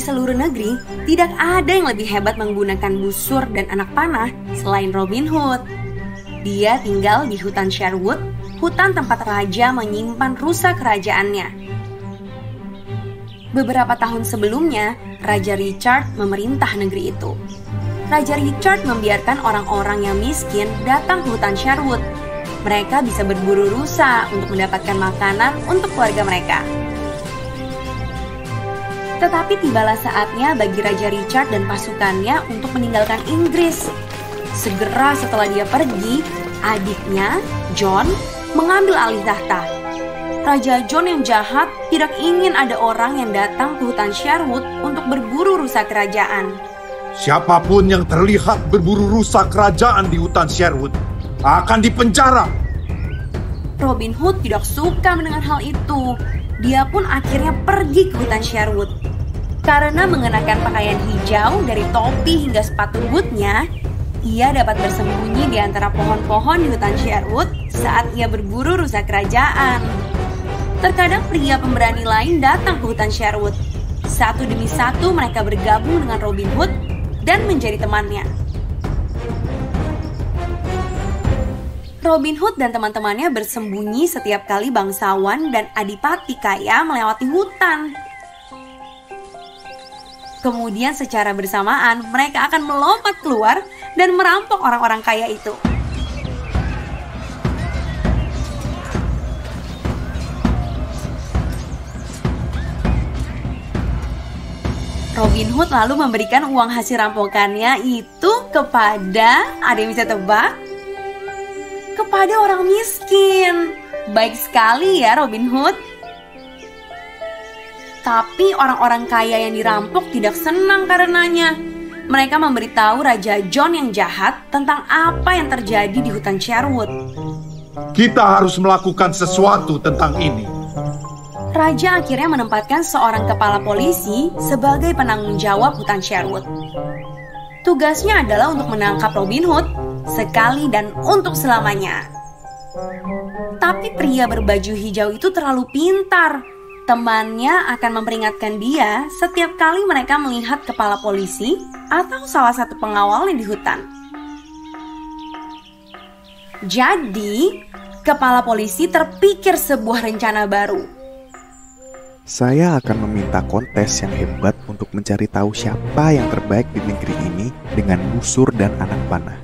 seluruh negeri, tidak ada yang lebih hebat menggunakan busur dan anak panah selain Robin Hood. Dia tinggal di hutan Sherwood, hutan tempat raja menyimpan rusa kerajaannya. Beberapa tahun sebelumnya, Raja Richard memerintah negeri itu. Raja Richard membiarkan orang-orang yang miskin datang ke hutan Sherwood. Mereka bisa berburu rusa untuk mendapatkan makanan untuk keluarga mereka. Tetapi tibalah saatnya bagi Raja Richard dan pasukannya untuk meninggalkan Inggris. Segera setelah dia pergi, adiknya, John, mengambil alih tahta. Raja John yang jahat tidak ingin ada orang yang datang ke hutan Sherwood untuk berburu rusa kerajaan. Siapapun yang terlihat berburu rusa kerajaan di hutan Sherwood akan dipenjara. Robin Hood tidak suka mendengar hal itu. Dia pun akhirnya pergi ke hutan Sherwood. Karena mengenakan pakaian hijau dari topi hingga sepatu bootnya, ia dapat bersembunyi di antara pohon-pohon di hutan Sherwood saat ia berburu rusa kerajaan. Terkadang pria pemberani lain datang ke hutan Sherwood. Satu demi satu mereka bergabung dengan Robin Hood dan menjadi temannya. Robin Hood dan teman-temannya bersembunyi setiap kali bangsawan dan adipati kaya melewati hutan. Kemudian secara bersamaan mereka akan melompat keluar dan merampok orang-orang kaya itu. Robin Hood lalu memberikan uang hasil rampokannya itu kepada, ada yang bisa tebak? Kepada orang miskin. Baik sekali ya Robin Hood. Tapi orang-orang kaya yang dirampok tidak senang karenanya. Mereka memberitahu Raja John yang jahat tentang apa yang terjadi di hutan Sherwood. Kita harus melakukan sesuatu tentang ini. Raja akhirnya menempatkan seorang kepala polisi sebagai penanggung jawab hutan Sherwood. Tugasnya adalah untuk menangkap Robin Hood sekali dan untuk selamanya. Tapi pria berbaju hijau itu terlalu pintar. Temannya akan memperingatkan dia setiap kali mereka melihat kepala polisi atau salah satu pengawalnya di hutan. Jadi, kepala polisi terpikir sebuah rencana baru. Saya akan meminta kontes yang hebat untuk mencari tahu siapa yang terbaik di negeri ini dengan busur dan anak panah.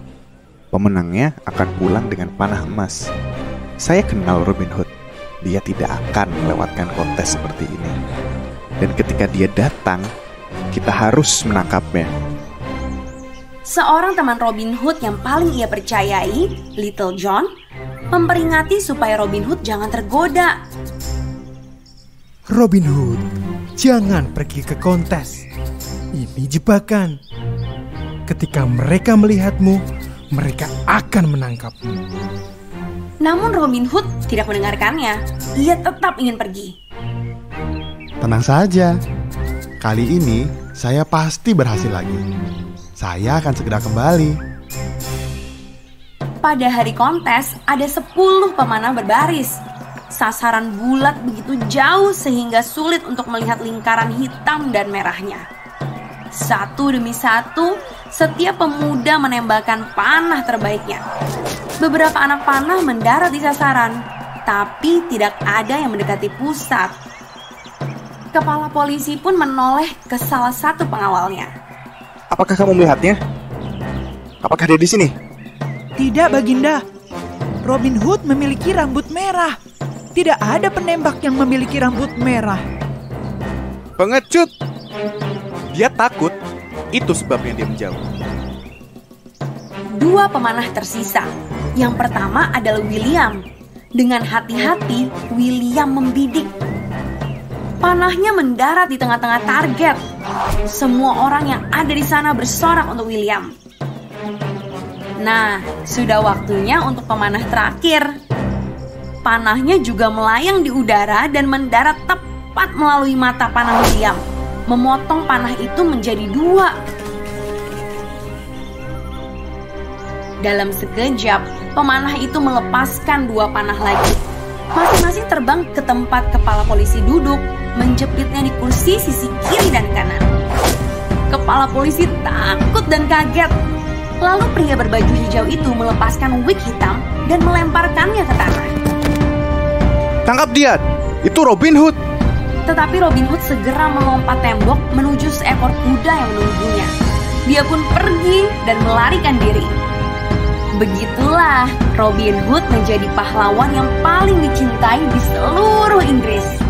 Pemenangnya akan pulang dengan panah emas. Saya kenal Robin Hood. Dia tidak akan melewatkan kontes seperti ini. Dan ketika dia datang, kita harus menangkapnya. Seorang teman Robin Hood yang paling ia percayai, Little John, memperingati supaya Robin Hood jangan tergoda. Robin Hood, jangan pergi ke kontes. Ini jebakan. Ketika mereka melihatmu, mereka akan menangkapmu. Namun Robin Hood tidak mendengarkannya. Ia tetap ingin pergi. Tenang saja. Kali ini saya pasti berhasil lagi. Saya akan segera kembali. Pada hari kontes, ada 10 pemanah berbaris. Sasaran bulat begitu jauh sehingga sulit untuk melihat lingkaran hitam dan merahnya. Satu demi satu, setiap pemuda menembakkan panah terbaiknya. Beberapa anak panah mendarat di sasaran, tapi tidak ada yang mendekati pusat. Kepala polisi pun menoleh ke salah satu pengawalnya. Apakah kamu melihatnya? Apakah dia di sini? Tidak, Baginda. Robin Hood memiliki rambut merah. Tidak ada penembak yang memiliki rambut merah. Pengecut! Dia takut. Itu sebabnya dia menjauh. 2 pemanah tersisa. Yang pertama adalah William. Dengan hati-hati, William membidik. Panahnya mendarat di tengah-tengah target. Semua orang yang ada di sana bersorak untuk William. Nah, sudah waktunya untuk pemanah terakhir. Panahnya juga melayang di udara dan mendarat tepat melalui mata panah William, memotong panah itu menjadi 2. Dalam sekejap, pemanah itu melepaskan 2 panah lagi. Masing-masing terbang ke tempat kepala polisi duduk, menjepitnya di kursi sisi kiri dan kanan. kepala polisi takut dan kaget. Lalu pria berbaju hijau itu melepaskan wig hitam dan melemparkannya ke tanah. Tangkap dia! Itu Robin Hood! Tetapi Robin Hood segera melompat tembok menuju seekor kuda yang menunggunya. Dia pun pergi dan melarikan diri. Begitulah Robin Hood menjadi pahlawan yang paling dicintai di seluruh Inggris.